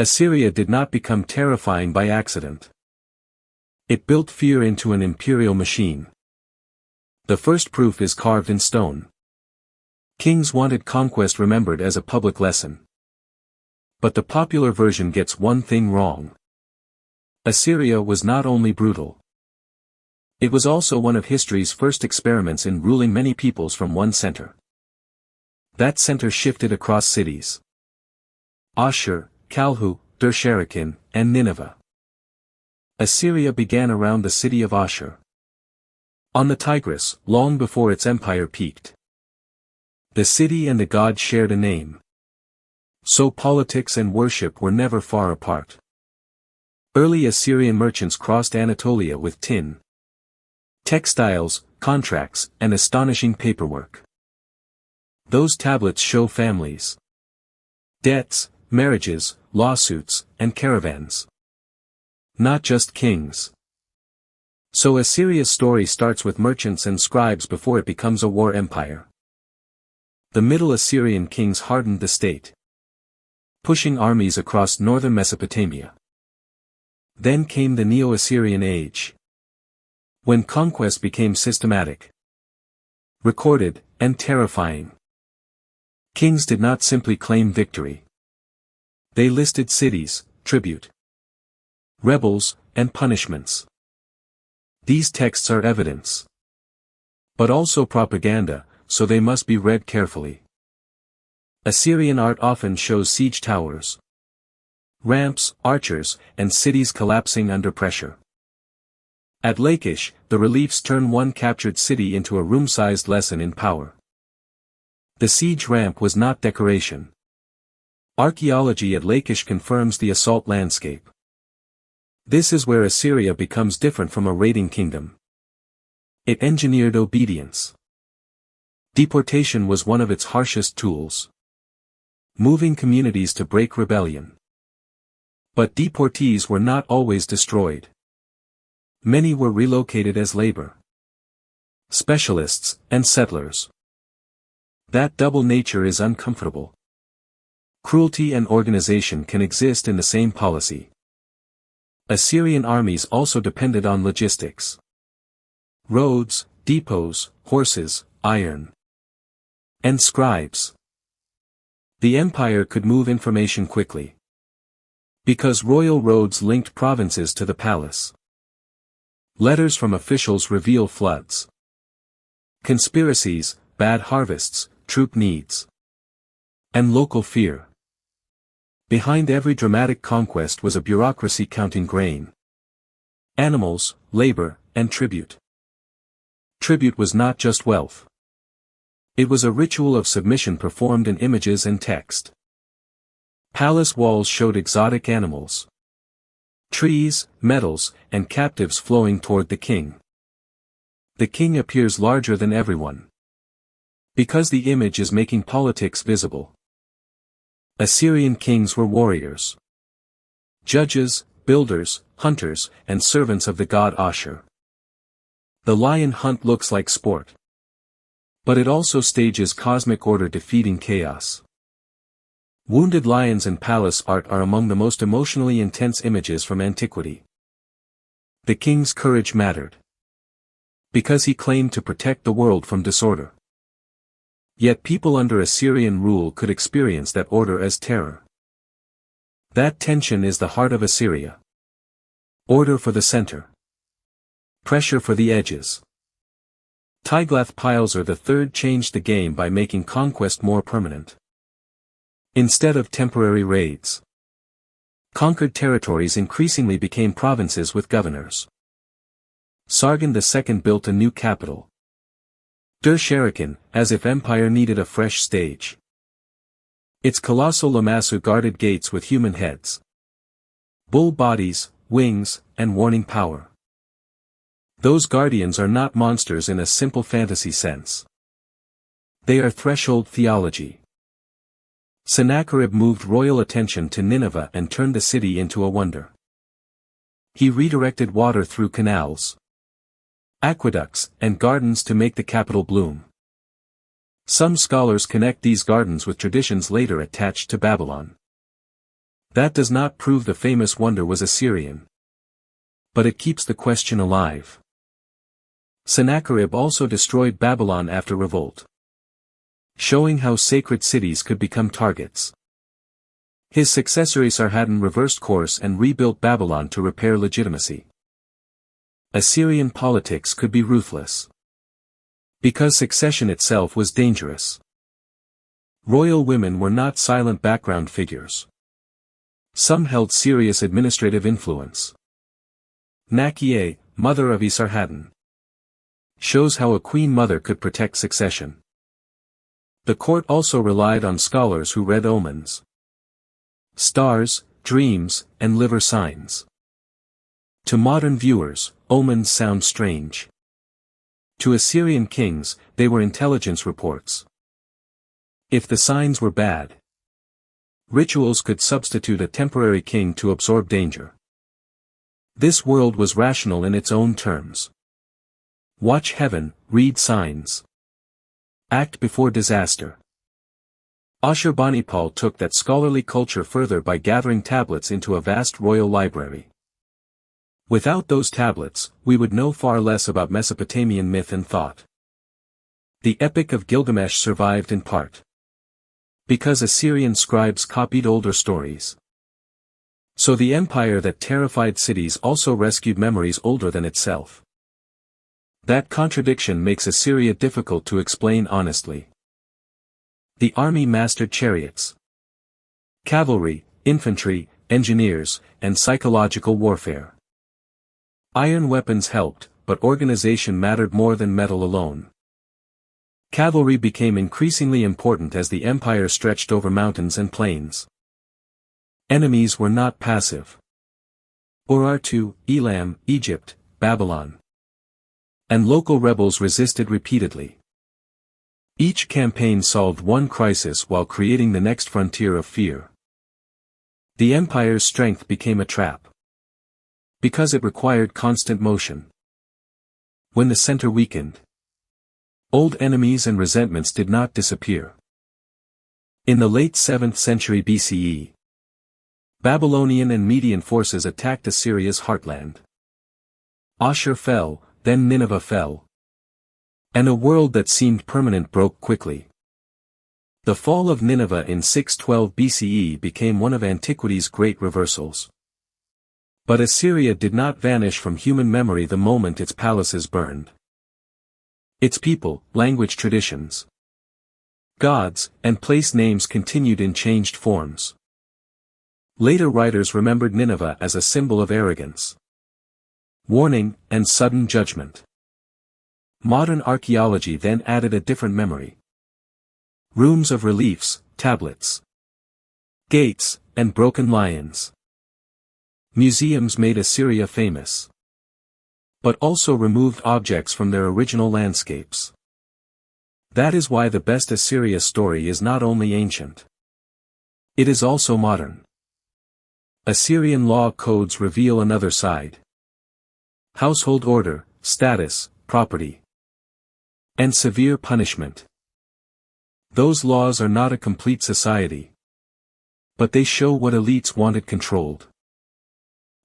Assyria did not become terrifying by accident. It built fear into an imperial machine. The first proof is carved in stone. Kings wanted conquest remembered as a public lesson. But the popular version gets one thing wrong. Assyria was not only brutal. It was also one of history's first experiments in ruling many peoples from one center. That center shifted across cities. Ashur, Kalhu, Dur-Sharrukin, and Nineveh. Assyria began around the city of Ashur. On the Tigris, long before its empire peaked. The city and the god shared a name. So politics and worship were never far apart. Early Assyrian merchants crossed Anatolia with tin, textiles, contracts, and astonishing paperwork. Those tablets show families, debts, marriages, lawsuits, and caravans. Not just kings. So Assyria's story starts with merchants and scribes before it becomes a war empire. The Middle Assyrian kings hardened the state, pushing armies across northern Mesopotamia. Then came the Neo-Assyrian Age, when conquest became systematic, recorded, and terrifying. Kings did not simply claim victory. They listed cities, tribute, rebels, and punishments. These texts are evidence, but also propaganda, so they must be read carefully. Assyrian art often shows siege towers, ramps, archers, and cities collapsing under pressure. At Lachish, the reliefs turn one captured city into a room-sized lesson in power. The siege ramp was not decoration. Archaeology at Lachish confirms the assault landscape. This is where Assyria becomes different from a raiding kingdom. It engineered obedience. Deportation was one of its harshest tools, moving communities to break rebellion. But deportees were not always destroyed. Many were relocated as labor, specialists, and settlers. That double nature is uncomfortable. Cruelty and organization can exist in the same policy. Assyrian armies also depended on logistics. Roads, depots, horses, iron, and scribes. The empire could move information quickly, because royal roads linked provinces to the palace. Letters from officials reveal floods, conspiracies, bad harvests, troop needs, and local fear. Behind every dramatic conquest was a bureaucracy counting grain, animals, labor, and tribute. Tribute was not just wealth. It was a ritual of submission performed in images and text. Palace walls showed exotic animals, trees, metals, and captives flowing toward the king. The king appears larger than everyone, because the image is making politics visible. Assyrian kings were warriors, judges, builders, hunters, and servants of the god Ashur. The lion hunt looks like sport, but it also stages cosmic order defeating chaos. Wounded lions and palace art are among the most emotionally intense images from antiquity. The king's courage mattered, because he claimed to protect the world from disorder. Yet people under Assyrian rule could experience that order as terror. That tension is the heart of Assyria. Order for the center, pressure for the edges. Tiglath-Pileser III changed the game by making conquest more permanent. Instead of temporary raids, conquered territories increasingly became provinces with governors. Sargon II built a new capital, Dur-Sharrukin, as if empire needed a fresh stage. Its colossal lamassu guarded gates with human heads, bull bodies, wings, and warning power. Those guardians are not monsters in a simple fantasy sense. They are threshold theology. Sennacherib moved royal attention to Nineveh and turned the city into a wonder. He redirected water through canals, aqueducts, and gardens to make the capital bloom. Some scholars connect these gardens with traditions later attached to Babylon. That does not prove the famous wonder was Assyrian. But it keeps the question alive. Sennacherib also destroyed Babylon after revolt, showing how sacred cities could become targets. His successor Esarhaddon reversed course and rebuilt Babylon to repair legitimacy. Assyrian politics could be ruthless, because succession itself was dangerous. Royal women were not silent background figures. Some held serious administrative influence. Nakié, mother of Esarhaddon, shows how a queen mother could protect succession. The court also relied on scholars who read omens, stars, dreams, and liver signs. To modern viewers, omens sound strange. To Assyrian kings, they were intelligence reports. If the signs were bad, rituals could substitute a temporary king to absorb danger. This world was rational in its own terms. Watch heaven, read signs. Act before disaster. Ashurbanipal took that scholarly culture further by gathering tablets into a vast royal library. Without those tablets, we would know far less about Mesopotamian myth and thought. The Epic of Gilgamesh survived in part because Assyrian scribes copied older stories. So the empire that terrified cities also rescued memories older than itself. That contradiction makes Assyria difficult to explain honestly. The army mastered chariots, cavalry, infantry, engineers, and psychological warfare. Iron weapons helped, but organization mattered more than metal alone. Cavalry became increasingly important as the empire stretched over mountains and plains. Enemies were not passive. Urartu, Elam, Egypt, Babylon, and local rebels resisted repeatedly. Each campaign solved one crisis while creating the next frontier of fear. The empire's strength became a trap, because it required constant motion. When the center weakened, old enemies and resentments did not disappear. In the late 7th century BCE, Babylonian and Median forces attacked Assyria's heartland. Ashur fell, then Nineveh fell. And a world that seemed permanent broke quickly. The fall of Nineveh in 612 BCE became one of antiquity's great reversals. But Assyria did not vanish from human memory the moment its palaces burned. Its people, language traditions, gods, and place names continued in changed forms. Later writers remembered Nineveh as a symbol of arrogance, warning, and sudden judgment. Modern archaeology then added a different memory. Rooms of reliefs, tablets, gates, and broken lions. Museums made Assyria famous, but also removed objects from their original landscapes. That is why the best Assyria story is not only ancient. It is also modern. Assyrian law codes reveal another side. Household order, status, property, and severe punishment. Those laws are not a complete society, but they show what elites wanted controlled.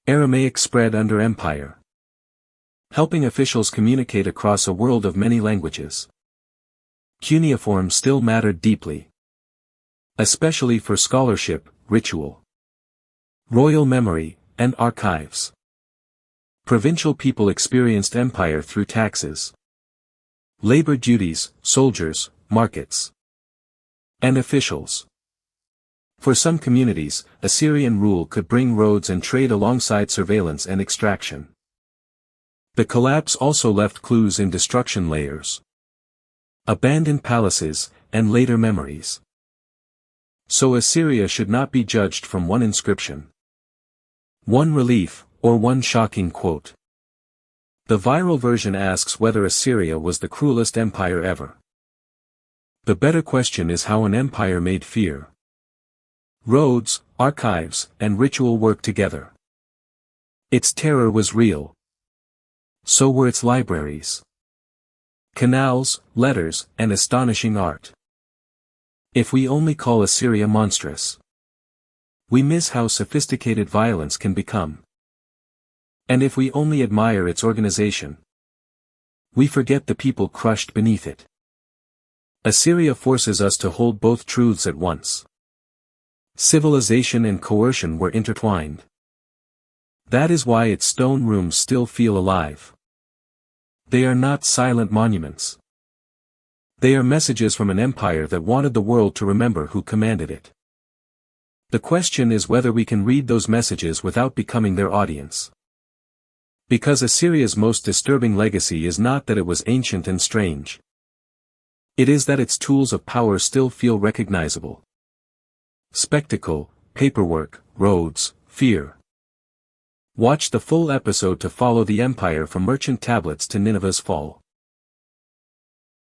Aramaic spread under empire, helping officials communicate across a world of many languages. Cuneiform still mattered deeply, especially for scholarship, ritual, royal memory, and archives. Provincial people experienced empire through taxes, labor duties, soldiers, markets, and officials. For some communities, Assyrian rule could bring roads and trade alongside surveillance and extraction. The collapse also left clues in destruction layers, abandoned palaces, and later memories. So Assyria should not be judged from one inscription, one relief, or one shocking quote. The viral version asks whether Assyria was the cruelest empire ever. The better question is how an empire made fear. Roads, archives, and ritual work together. Its terror was real. So were its libraries, canals, letters, and astonishing art. If we only call Assyria monstrous, We miss how sophisticated violence can become. And if we only admire its organization, we forget the people crushed beneath it. Assyria forces us to hold both truths at once. Civilization and coercion were intertwined. That is why its stone rooms still feel alive. They are not silent monuments. They are messages from an empire that wanted the world to remember who commanded it. The question is whether we can read those messages without becoming their audience. Because Assyria's most disturbing legacy is not that it was ancient and strange. It is that its tools of power still feel recognizable. Spectacle, paperwork, roads, fear. Watch the full episode to follow the empire from merchant tablets to Nineveh's fall.